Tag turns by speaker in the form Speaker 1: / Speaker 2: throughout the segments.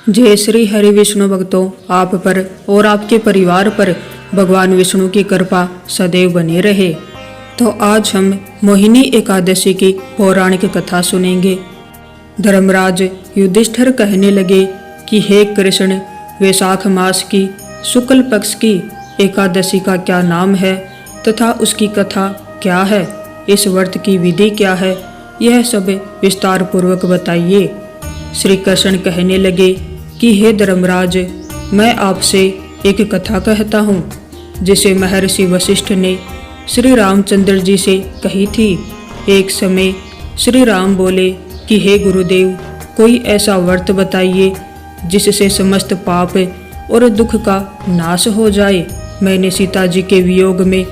Speaker 1: जय श्री हरि विष्णु भक्तों, आप पर और आपके परिवार पर भगवान विष्णु की कृपा सदैव बनी रहे। तो आज हम मोहिनी एकादशी की पौराणिक कथा सुनेंगे। धर्मराज युधिष्ठिर कहने लगे कि हे कृष्ण, वैशाख मास की शुक्ल पक्ष की एकादशी का क्या नाम है तथा उसकी कथा क्या है, इस व्रत की विधि क्या है, यह सब विस्तार पूर्वक बताइए। श्री कृष्ण कहने लगे कि हे धर्मराज, मैं आपसे एक कथा कहता हूँ जिसे महर्षि वशिष्ठ ने श्री रामचंद्र जी से कही थी। एक समय श्री राम बोले कि हे गुरुदेव, कोई ऐसा व्रत बताइए जिससे समस्त पाप और दुख का नाश हो जाए। मैंने सीता जी के वियोग में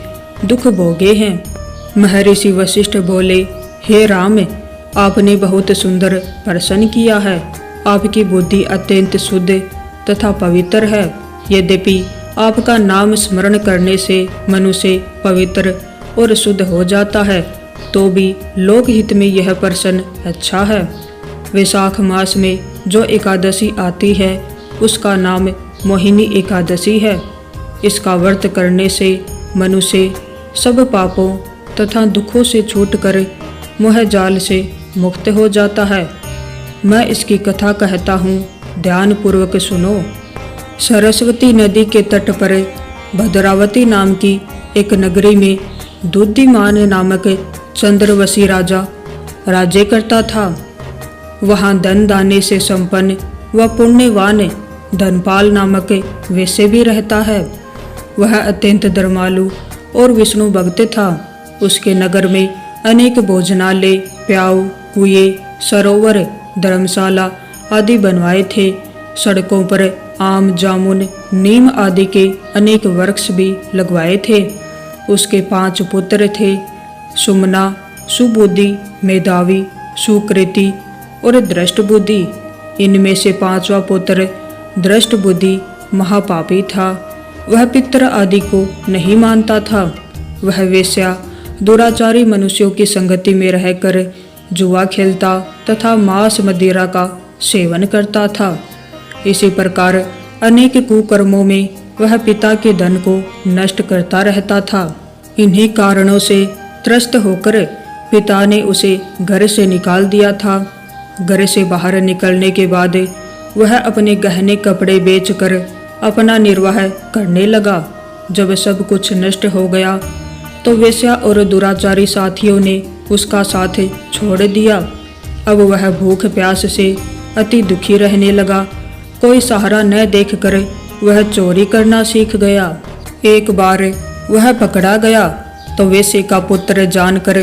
Speaker 1: दुख भोगे हैं। महर्षि वशिष्ठ बोले, हे राम, आपने बहुत सुंदर प्रश्न किया है। आपकी बुद्धि अत्यंत शुद्ध तथा पवित्र है। यद्यपि आपका नाम स्मरण करने से मनुष्य पवित्र और शुद्ध हो जाता है, तो भी लोकहित में यह प्रश्न अच्छा है। वैशाख मास में जो एकादशी आती है उसका नाम मोहिनी एकादशी है। इसका व्रत करने से मनुष्य सब पापों तथा दुखों से छूटकर मोह जाल से मुक्त हो जाता है। मैं इसकी कथा कहता हूँ, ध्यान पूर्वक सुनो। सरस्वती नदी के तट पर भद्रावती नाम की एक नगरी में दुद्धिमान नामक चंद्रवशी राजा राज्य करता था। वहाँ धन दाने से संपन्न व पुण्यवान धनपाल नामक वैश्य भी रहता है। वह अत्यंत धर्मालु और विष्णु भक्त था। उसके नगर में अनेक भोजनालय, प्याऊ, कुएं, सरोवर, धर्मशाला आदि बनवाए थे। सड़कों पर आम, जामुन, नीम आदि के अनेक वृक्ष भी लगवाए थे। उसके 5 पुत्र थे, सुमना, सुबुद्धि, मेधावी, सुकृति और दृष्ट बुद्धि। इनमें से 5वां पुत्र दृष्ट बुद्धि महापापी था। वह पितर आदि को नहीं मानता था। वह वेश्या दुराचारी मनुष्यों की संगति में रहकर जुआ खेलता तथा मांस मदिरा का सेवन करता था। इसी प्रकार अनेक कुकर्मों में वह पिता के धन को नष्ट करता रहता था। इन्हीं कारणों से त्रस्त होकर पिता ने उसे घर से निकाल दिया था। घर से बाहर निकलने के बाद वह अपने गहने कपड़े बेचकर अपना निर्वाह करने लगा। जब सब कुछ नष्ट हो गया तो वेश्या और दुराचारी साथियों ने उसका साथ छोड़ दिया। अब वह भूख प्यास से अति दुखी रहने लगा। कोई सहारा न देखकर वह चोरी करना सीख गया। एक बार वह पकड़ा गया तो वेश्या का पुत्र जानकर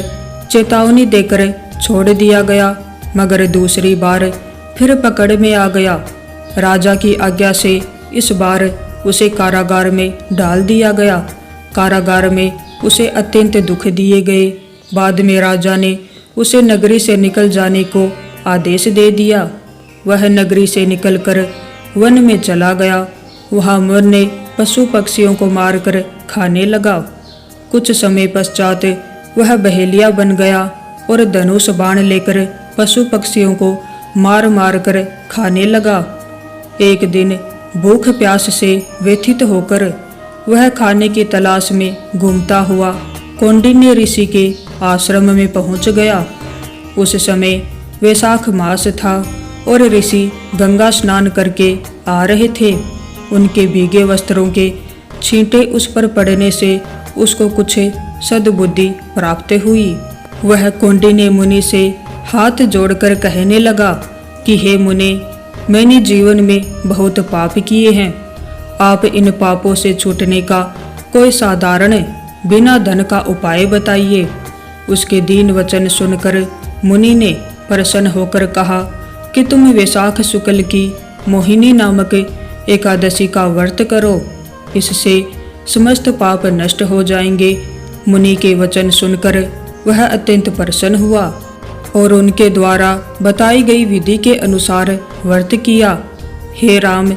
Speaker 1: चेतावनी देकर छोड़ दिया गया, मगर दूसरी बार फिर पकड़ में आ गया। राजा की आज्ञा से इस बार उसे कारागार में डाल दिया गया। कारागार में उसे अत्यंत दुख दिए गए। बाद में राजा ने उसे नगरी से निकल जाने को आदेश दे दिया। वह नगरी से निकलकर वन में चला गया। वहाँ मरने पशु पक्षियों को मारकर खाने लगा। कुछ समय पश्चात वह बहेलिया बन गया और धनुष बाण लेकर पशु पक्षियों को मार मार कर खाने लगा। एक दिन भूख प्यास से व्यथित होकर वह खाने की तलाश में घूमता हुआ कौंडिन्य ऋषि के आश्रम में पहुंच गया। उस समय वैशाख मास था और ऋषि गंगा स्नान करके आ रहे थे। उनके भीगे वस्त्रों के छींटे उस पर पड़ने से उसको कुछ सद्बुद्धि प्राप्त हुई। वह कौंडिन्य मुनि से हाथ जोड़कर कहने लगा कि हे मुनि, मैंने जीवन में बहुत पाप किए हैं। आप इन पापों से छूटने का कोई साधारण बिना धन का उपाय बताइए। उसके दीन वचन सुनकर मुनि ने प्रसन्न होकर कहा कि तुम वैशाख शुक्ल की मोहिनी नामक एकादशी का व्रत करो, इससे समस्त पाप नष्ट हो जाएंगे। मुनि के वचन सुनकर वह अत्यंत प्रसन्न हुआ और उनके द्वारा बताई गई विधि के अनुसार व्रत किया। हे राम,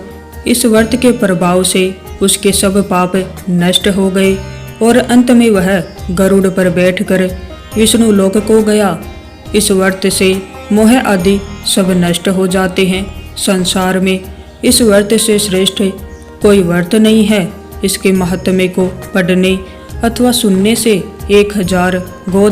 Speaker 1: इस व्रत के प्रभाव से उसके सब पाप नष्ट हो गए और अंत में वह गरुड़ पर बैठकर विष्णु लोक को गया। इस व्रत से मोह आदि सब नष्ट हो जाते हैं। संसार में इस व्रत से श्रेष्ठ कोई व्रत नहीं है। इसके महात्म्य को पढ़ने अथवा सुनने से 1000 गो